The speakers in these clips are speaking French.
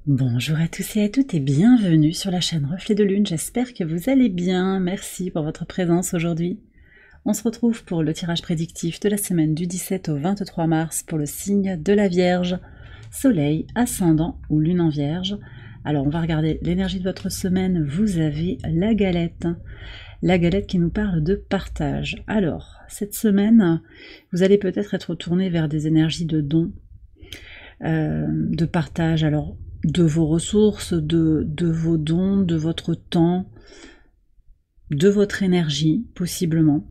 Bonjour à tous et à toutes et bienvenue sur la chaîne Reflet de Lune, j'espère que vous allez bien, merci pour votre présence aujourd'hui. On se retrouve pour le tirage prédictif de la semaine du 17 au 23 mars pour le signe de la Vierge, Soleil, Ascendant ou Lune en Vierge. Alors on va regarder l'énergie de votre semaine, vous avez la galette qui nous parle de partage. Alors, cette semaine, vous allez peut-être être tourné vers des énergies de don, de partage, alors de vos ressources, de vos dons, de votre temps, de votre énergie, possiblement.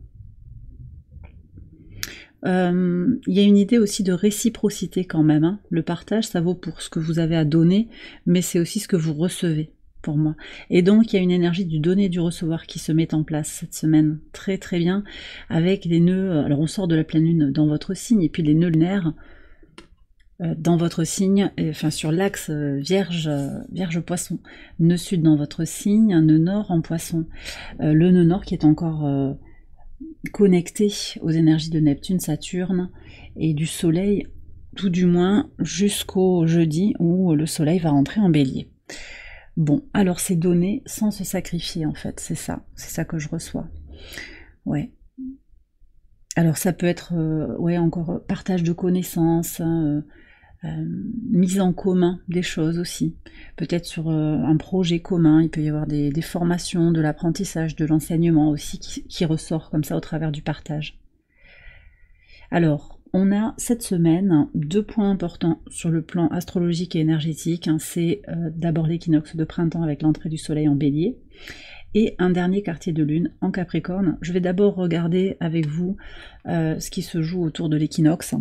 Il y a une idée aussi de réciprocité quand même, hein. Le partage, ça vaut pour ce que vous avez à donner, mais c'est aussi ce que vous recevez, pour moi. Et donc, il y a une énergie du donner et du recevoir qui se met en place cette semaine, très très bien, avec les nœuds, alors on sort de la pleine lune dans votre signe, et puis les nœuds lunaires, dans votre signe, enfin sur l'axe Vierge Poisson, nœud sud dans votre signe, nœud nord en Poisson. Le nœud nord qui est encore connecté aux énergies de Neptune, Saturne et du Soleil, tout du moins jusqu'au jeudi où le Soleil va rentrer en Bélier. Bon, alors c'est donné sans se sacrifier en fait, c'est ça que je reçois. Ouais. Alors ça peut être, ouais, encore partage de connaissances, hein, mise en commun des choses aussi. Peut-être sur un projet commun, il peut y avoir des formations, de l'apprentissage, de l'enseignement aussi qui ressort comme ça au travers du partage. Alors, on a cette semaine deux points importants sur le plan astrologique et énergétique. C'est d'abord l'équinoxe de printemps avec l'entrée du soleil en bélier et un dernier quartier de lune en Capricorne. Je vais d'abord regarder avec vous ce qui se joue autour de l'équinoxe.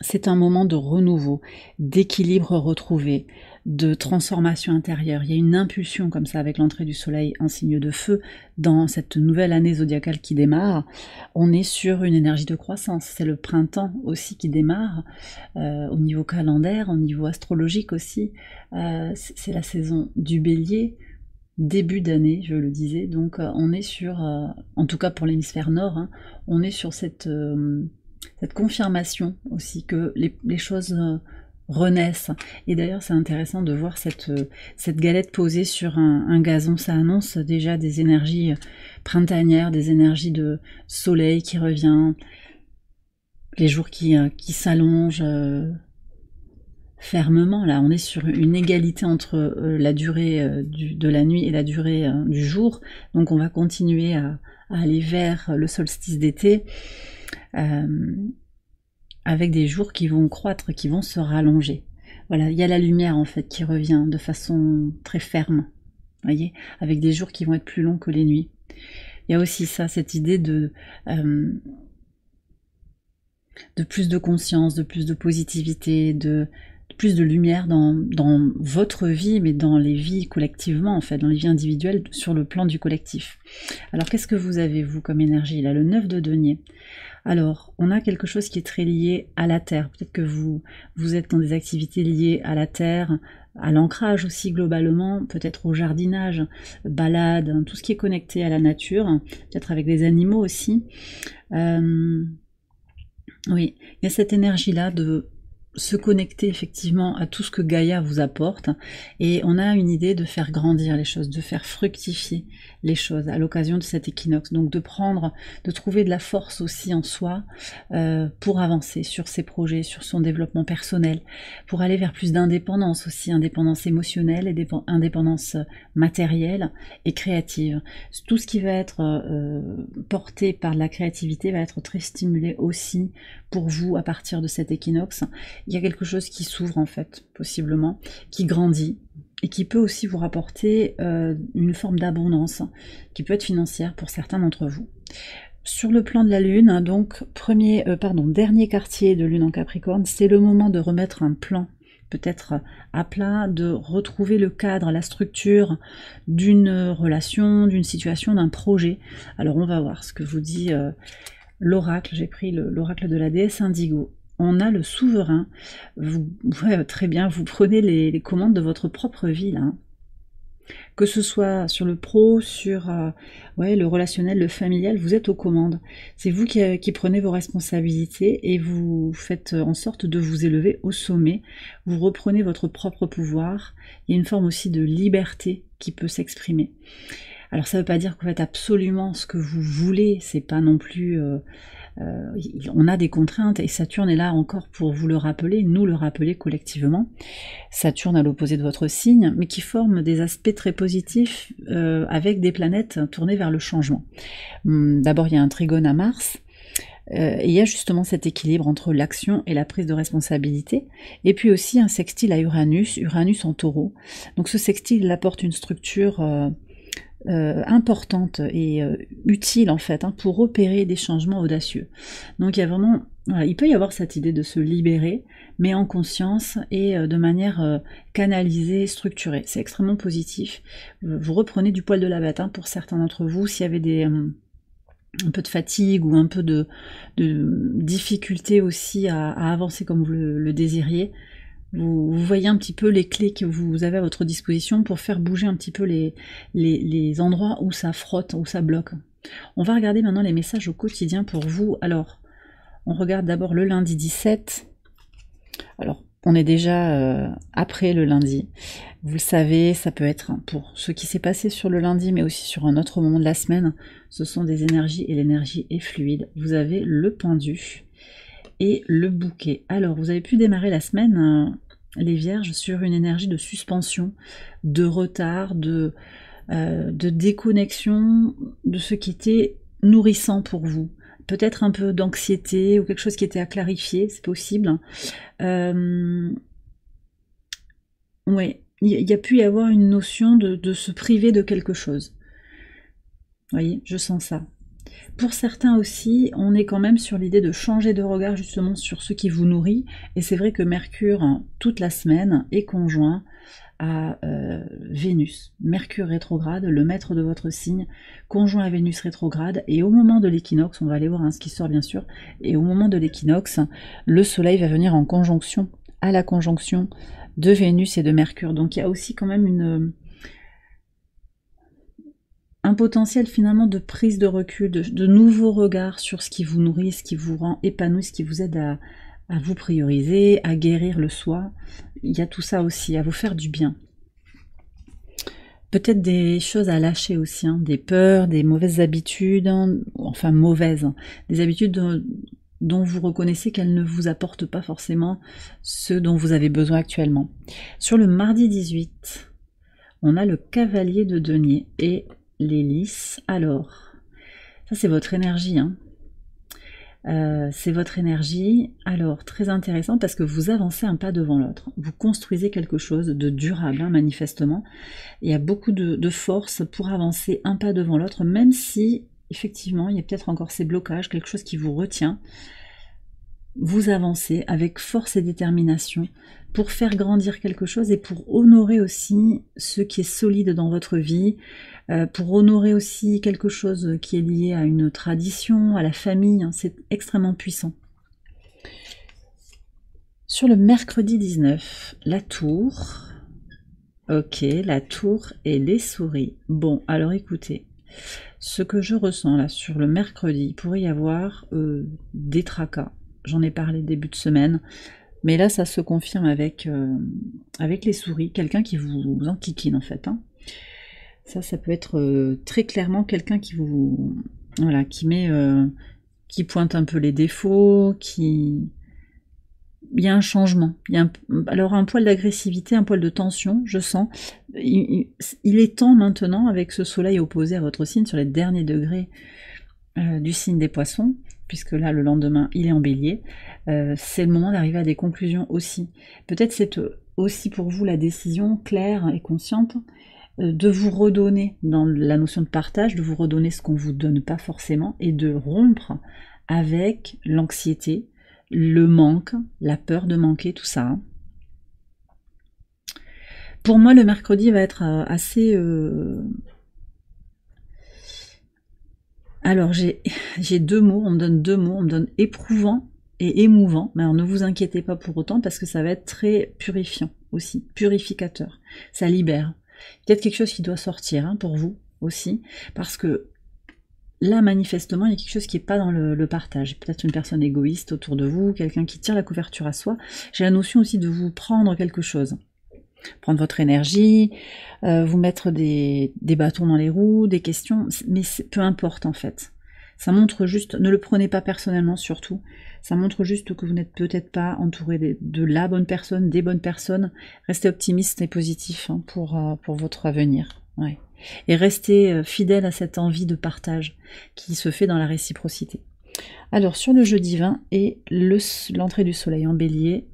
C'est un moment de renouveau, d'équilibre retrouvé, de transformation intérieure. Il y a une impulsion comme ça avec l'entrée du soleil en signe de feu dans cette nouvelle année zodiacale qui démarre. On est sur une énergie de croissance. C'est le printemps aussi qui démarre au niveau calendaire, au niveau astrologique aussi. C'est la saison du bélier, début d'année, je le disais. Donc on est sur, en tout cas pour l'hémisphère nord, hein, on est sur cette confirmation aussi que les choses renaissent. Et d'ailleurs c'est intéressant de voir cette galette posée sur un gazon, ça annonce déjà des énergies printanières, des énergies de soleil qui revient, les jours qui s'allongent fermement. Là on est sur une égalité entre la durée de la nuit et la durée du jour, donc on va continuer à aller vers le solstice d'été, avec des jours qui vont croître, qui vont se rallonger. Voilà, il y a la lumière en fait qui revient de façon très ferme, voyez, avec des jours qui vont être plus longs que les nuits. Il y a aussi ça, cette idée de plus de conscience, de plus de positivité, de plus de lumière dans votre vie, mais dans les vies collectivement, en fait, dans les vies individuelles, sur le plan du collectif. Alors, qu'est-ce que vous avez, vous, comme énergie, là, le 9 de denier? Alors, on a quelque chose qui est très lié à la terre. Peut-être que vous êtes dans des activités liées à la terre, à l'ancrage aussi globalement, peut-être au jardinage, balade, tout ce qui est connecté à la nature, peut-être avec des animaux aussi. Oui, il y a cette énergie-là de se connecter effectivement à tout ce que Gaïa vous apporte, et on a une idée de faire grandir les choses, de faire fructifier les choses à l'occasion de cet équinoxe, donc de trouver de la force aussi en soi pour avancer sur ses projets, sur son développement personnel, pour aller vers plus d'indépendance aussi, indépendance émotionnelle et indépendance matérielle et créative. Tout ce qui va être porté par la créativité va être très stimulé aussi pour vous à partir de cet équinoxe. Il y a quelque chose qui s'ouvre en fait, possiblement, qui grandit et qui peut aussi vous rapporter une forme d'abondance, qui peut être financière pour certains d'entre vous. Sur le plan de la Lune, donc dernier quartier de Lune en Capricorne, c'est le moment de remettre un plan peut-être à plat, de retrouver le cadre, la structure d'une relation, d'une situation, d'un projet. Alors on va voir ce que vous dit l'oracle. J'ai pris l'oracle de la déesse Indigo. On a le souverain. Ouais, très bien, vous prenez les commandes de votre propre vie là. Que ce soit sur le pro, sur ouais, le relationnel, le familial, vous êtes aux commandes. C'est vous qui prenez vos responsabilités et vous faites en sorte de vous élever au sommet. Vous reprenez votre propre pouvoir. Il y a une forme aussi de liberté qui peut s'exprimer. Alors ça ne veut pas dire que vous faites absolument ce que vous voulez, c'est pas non plus... on a des contraintes et Saturne est là encore pour vous le rappeler, nous le rappeler collectivement. Saturne à l'opposé de votre signe, mais qui forme des aspects très positifs avec des planètes tournées vers le changement. D'abord, il y a un trigone à Mars, et il y a justement cet équilibre entre l'action et la prise de responsabilité, et puis aussi un sextile à Uranus, Uranus en taureau. Donc ce sextile, il apporte une structure importante et utile en fait pour opérer des changements audacieux. Donc il y a vraiment, voilà, il peut y avoir cette idée de se libérer, mais en conscience et de manière canalisée, structurée. C'est extrêmement positif. Vous reprenez du poil de la bête pour certains d'entre vous. S'il y avait un peu de fatigue ou un peu de difficulté aussi à avancer comme vous le désiriez, vous voyez un petit peu les clés que vous avez à votre disposition pour faire bouger un petit peu les endroits où ça frotte, où ça bloque. On va regarder maintenant les messages au quotidien pour vous. Alors, on regarde d'abord le lundi 17. Alors, on est déjà après le lundi. Vous le savez, ça peut être pour ce qui s'est passé sur le lundi, mais aussi sur un autre moment de la semaine. Ce sont des énergies et l'énergie est fluide. Vous avez le pendu et le bouquet. Alors, vous avez pu démarrer la semaine, les Vierges, sur une énergie de suspension, de retard, de déconnexion de ce qui était nourrissant pour vous. Peut-être un peu d'anxiété ou quelque chose qui était à clarifier, c'est possible. Ouais, il y a pu y avoir une notion de se priver de quelque chose. Vous voyez, je sens ça. Pour certains aussi, on est quand même sur l'idée de changer de regard justement sur ce qui vous nourrit. Et c'est vrai que Mercure, toute la semaine, est conjoint à Vénus. Mercure rétrograde, le maître de votre signe, conjoint à Vénus rétrograde. Et au moment de l'équinoxe, on va aller voir ce qui sort bien sûr, et au moment de l'équinoxe, le Soleil va venir en conjonction, à la conjonction de Vénus et de Mercure. Donc il y a aussi quand même un potentiel finalement de prise de recul, de nouveaux regards sur ce qui vous nourrit, ce qui vous rend épanoui, ce qui vous aide à vous prioriser, à guérir le soi. Il y a tout ça aussi, à vous faire du bien. Peut-être des choses à lâcher aussi, des peurs, des mauvaises habitudes, enfin mauvaises, des habitudes dont vous reconnaissez qu'elles ne vous apportent pas forcément ce dont vous avez besoin actuellement. Sur le mardi 18, on a le cavalier de denier et les lys. Alors, ça c'est votre énergie, c'est votre énergie. Alors, très intéressant parce que vous avancez un pas devant l'autre. Vous construisez quelque chose de durable, manifestement. Il y a beaucoup de force pour avancer un pas devant l'autre, même si, effectivement, il y a peut-être encore ces blocages, quelque chose qui vous retient. Vous avancez avec force et détermination pour faire grandir quelque chose et pour honorer aussi ce qui est solide dans votre vie, pour honorer aussi quelque chose qui est lié à une tradition, à la famille, c'est extrêmement puissant. Sur le mercredi 19, la tour. Ok, la tour et les souris. Bon, alors écoutez, ce que je ressens là sur le mercredi, il pourrait y avoir des tracas. J'en ai parlé début de semaine, mais là ça se confirme avec les souris, quelqu'un qui vous enquiquine en fait. Ça peut être très clairement quelqu'un qui vous, voilà, qui pointe un peu les défauts, il y a un changement. Alors un poil d'agressivité, un poil de tension, je sens. Il est temps maintenant, avec ce soleil opposé à votre signe sur les derniers degrés du signe des poissons, puisque là le lendemain il est en bélier, c'est le moment d'arriver à des conclusions aussi. Peut-être c'est aussi pour vous la décision claire et consciente de vous redonner dans la notion de partage, de vous redonner ce qu'on ne vous donne pas forcément, et de rompre avec l'anxiété, le manque, la peur de manquer, tout ça. Pour moi, le mercredi va être assez... Alors, j'ai deux mots, on me donne deux mots, on me donne éprouvant et émouvant, mais alors ne vous inquiétez pas pour autant, parce que ça va être très purifiant aussi, purificateur, ça libère. Peut-être quelque chose qui doit sortir hein, pour vous aussi, parce que là, manifestement, il y a quelque chose qui n'est pas dans le partage. Peut-être une personne égoïste autour de vous, quelqu'un qui tire la couverture à soi. J'ai la notion aussi de vous prendre quelque chose. Prendre votre énergie, vous mettre des bâtons dans les roues, des questions, mais peu importe en fait. Ça montre juste, ne le prenez pas personnellement surtout, ça montre juste que vous n'êtes peut-être pas entouré de la bonne personne, des bonnes personnes. Restez optimiste et positif hein, pour votre avenir. Ouais. Et restez fidèle à cette envie de partage qui se fait dans la réciprocité. Alors sur le jeu divin et l'entrée du soleil en bélier,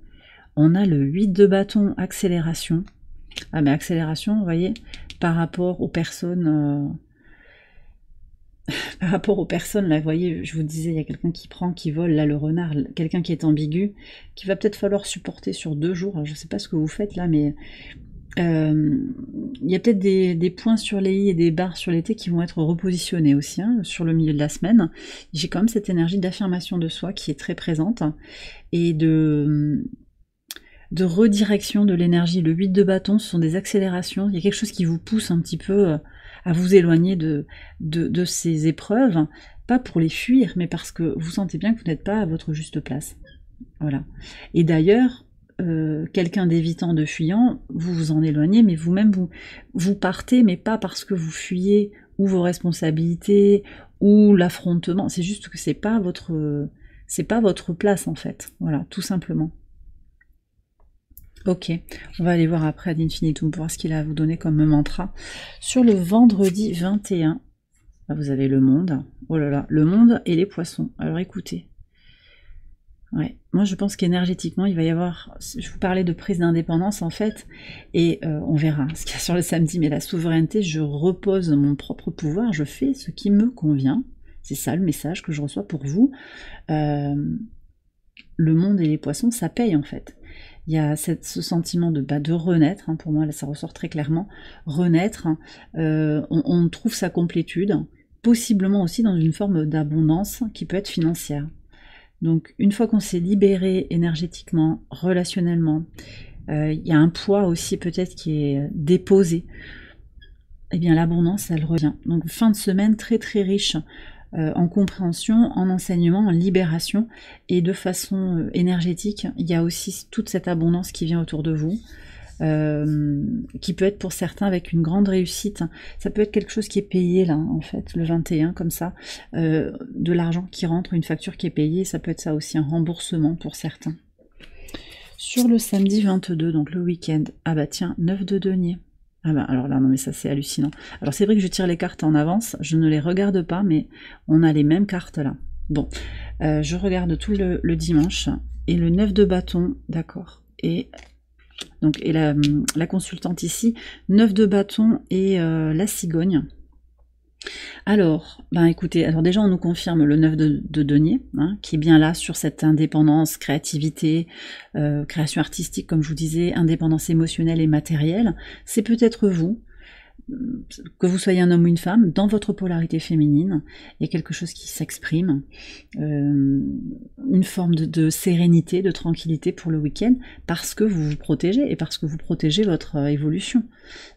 on a le 8 de bâton, accélération. Ah mais accélération, vous voyez, par rapport aux personnes... par rapport aux personnes, là, vous voyez, je vous disais, il y a quelqu'un qui vole, là, le renard, quelqu'un qui est ambigu, qui va peut-être falloir supporter sur 2 jours. Alors, je ne sais pas ce que vous faites là, mais il y a peut-être des points sur les i et des barres sur les t qui vont être repositionnés aussi, hein, sur le milieu de la semaine. J'ai quand même cette énergie d'affirmation de soi qui est très présente, et de redirection de l'énergie. Le 8 de bâton, ce sont des accélérations, il y a quelque chose qui vous pousse un petit peu à vous éloigner de ces épreuves, pas pour les fuir, mais parce que vous sentez bien que vous n'êtes pas à votre juste place. Voilà. Et d'ailleurs, quelqu'un d'évitant, de fuyant, vous vous en éloignez, mais vous-même, vous partez, mais pas parce que vous fuyez ou vos responsabilités, ou l'affrontement, c'est juste que c'est pas votre place, en fait. Voilà, tout simplement. Ok, on va aller voir après ad infinitum pour voir ce qu'il a à vous donner comme mantra. Sur le vendredi 21, vous avez le monde. Oh là là, le monde et les poissons. Alors écoutez. Ouais, moi je pense qu'énergétiquement, il va y avoir... Je vous parlais de prise d'indépendance en fait, et on verra ce qu'il y a sur le samedi, mais la souveraineté, je repose mon propre pouvoir, je fais ce qui me convient. C'est ça le message que je reçois pour vous. Le monde et les poissons, ça paye en fait. Il y a ce sentiment de renaître, hein, pour moi là ça ressort très clairement, renaître, hein, on trouve sa complétude, possiblement aussi dans une forme d'abondance qui peut être financière. Donc une fois qu'on s'est libéré énergétiquement, relationnellement, il y a un poids aussi peut-être qui est déposé, et bien l'abondance elle revient. Donc fin de semaine très très riche, en compréhension, en enseignement, en libération, et de façon énergétique, il y a aussi toute cette abondance qui vient autour de vous, qui peut être pour certains avec une grande réussite. Ça peut être quelque chose qui est payé là, en fait, le 21, comme ça, de l'argent qui rentre, une facture qui est payée, ça peut être ça aussi, un remboursement pour certains. Sur le samedi 22, donc le week-end, ah bah tiens, 9 de denier. Ah ben alors là, non mais ça c'est hallucinant. Alors c'est vrai que je tire les cartes en avance, je ne les regarde pas, mais on a les mêmes cartes là. Bon, je regarde tout le dimanche, et le 9 de bâton, d'accord. Et donc la consultante ici, 9 de bâton et la cigogne. Alors, ben écoutez, alors déjà on nous confirme le 9 de denier, hein, qui est bien là sur cette indépendance, créativité, création artistique comme je vous disais, indépendance émotionnelle et matérielle. C'est peut-être vous, que vous soyez un homme ou une femme, dans votre polarité féminine, il y a quelque chose qui s'exprime, une forme de sérénité, de tranquillité pour le week-end, parce que vous vous protégez, et parce que vous protégez votre évolution,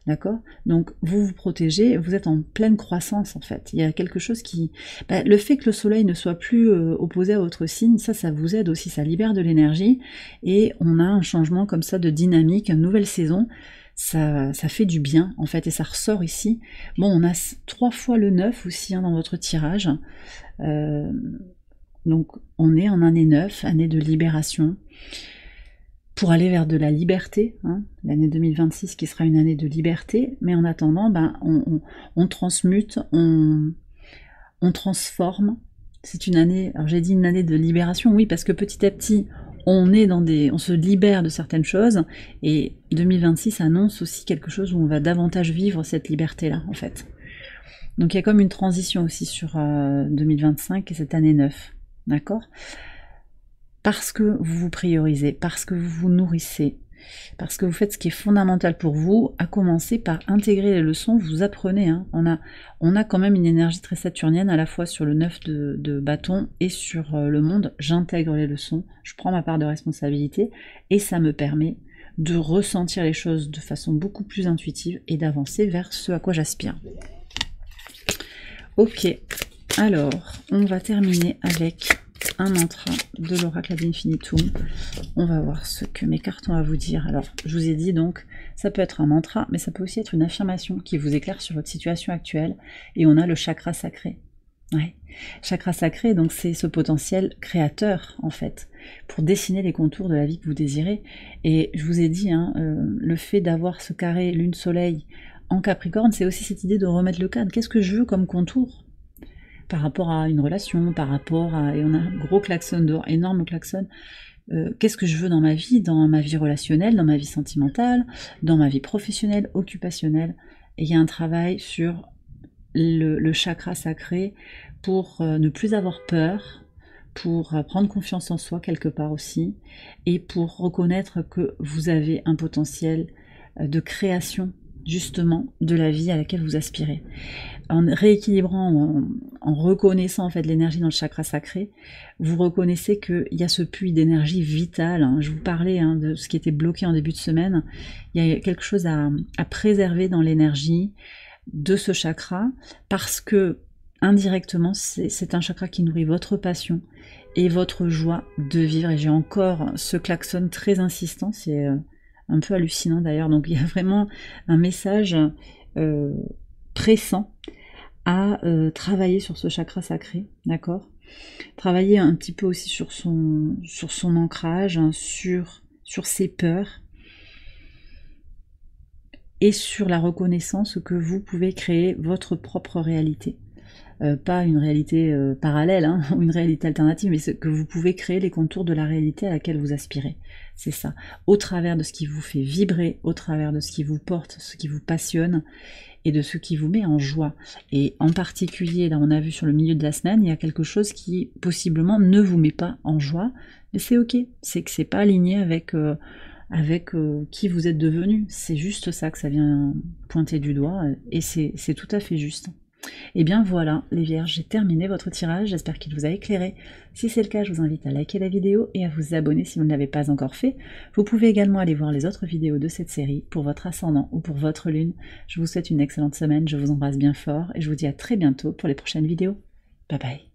d'accord? Donc vous vous protégez, vous êtes en pleine croissance en fait, il y a quelque chose qui... le fait que le soleil ne soit plus opposé à votre signe, ça vous aide aussi, ça libère de l'énergie, et on a un changement comme ça de dynamique, une nouvelle saison. Ça fait du bien en fait, et ça ressort ici. Bon, on a 3 fois le 9 aussi hein, dans votre tirage, donc on est en année 9, année de libération, pour aller vers de la liberté, hein, l'année 2026 qui sera une année de liberté, mais en attendant, on transmute, on transforme. C'est une année, alors j'ai dit une année de libération, oui, parce que petit à petit, on se libère de certaines choses, et 2026 annonce aussi quelque chose où on va davantage vivre cette liberté-là, en fait. Donc il y a comme une transition aussi sur 2025 et cette année 9, d'accord? Parce que vous vous priorisez, parce que vous vous nourrissez, parce que vous faites ce qui est fondamental pour vous, à commencer par intégrer les leçons, vous apprenez. Hein. On a quand même une énergie très saturnienne, à la fois sur le 9 de bâton et sur le monde. J'intègre les leçons, je prends ma part de responsabilité, et ça me permet de ressentir les choses de façon beaucoup plus intuitive et d'avancer vers ce à quoi j'aspire. Ok, alors on va terminer avec un mantra de l'oracle ad infinitum. On va voir ce que mes cartes ont à vous dire. Alors, je vous ai dit donc, ça peut être un mantra, mais ça peut aussi être une affirmation qui vous éclaire sur votre situation actuelle. Et on a le chakra sacré. Ouais. Chakra sacré, donc c'est ce potentiel créateur, en fait, pour dessiner les contours de la vie que vous désirez. Et je vous ai dit, hein, le fait d'avoir ce carré lune-soleil en Capricorne, c'est aussi cette idée de remettre le cadre. Qu'est-ce que je veux comme contour par rapport à une relation, par rapport à... Et on a un gros klaxon dehors, énorme klaxon. Qu'est-ce que je veux dans ma vie relationnelle, dans ma vie sentimentale, dans ma vie professionnelle, occupationnelle. Et il y a un travail sur le chakra sacré pour ne plus avoir peur, pour prendre confiance en soi quelque part aussi, et pour reconnaître que vous avez un potentiel de création justement de la vie à laquelle vous aspirez. En rééquilibrant, en reconnaissant en fait l'énergie dans le chakra sacré, vous reconnaissez qu'il y a ce puits d'énergie vitale. Hein. Je vous parlais de ce qui était bloqué en début de semaine. Il y a quelque chose à préserver dans l'énergie de ce chakra, parce que indirectement, c'est un chakra qui nourrit votre passion et votre joie de vivre. Et j'ai encore ce klaxon très insistant, c'est un peu hallucinant d'ailleurs. Donc il y a vraiment un message pressant à travailler sur ce chakra sacré, d'accord? Travailler un petit peu aussi sur son ancrage, hein, sur ses peurs, et sur la reconnaissance que vous pouvez créer votre propre réalité. Pas une réalité parallèle, hein, ou une réalité alternative, mais que vous pouvez créer les contours de la réalité à laquelle vous aspirez. C'est ça. Au travers de ce qui vous fait vibrer, au travers de ce qui vous porte, ce qui vous passionne, et de ce qui vous met en joie. Et en particulier, là on a vu sur le milieu de la semaine, il y a quelque chose qui possiblement ne vous met pas en joie, mais c'est ok. C'est que c'est pas aligné avec... qui vous êtes devenu. C'est juste ça que ça vient pointer du doigt, et c'est tout à fait juste. Et bien voilà, les vierges, j'ai terminé votre tirage, j'espère qu'il vous a éclairé. Si c'est le cas, je vous invite à liker la vidéo et à vous abonner si vous ne l'avez pas encore fait. Vous pouvez également aller voir les autres vidéos de cette série pour votre ascendant ou pour votre lune. Je vous souhaite une excellente semaine, je vous embrasse bien fort et je vous dis à très bientôt pour les prochaines vidéos. Bye bye.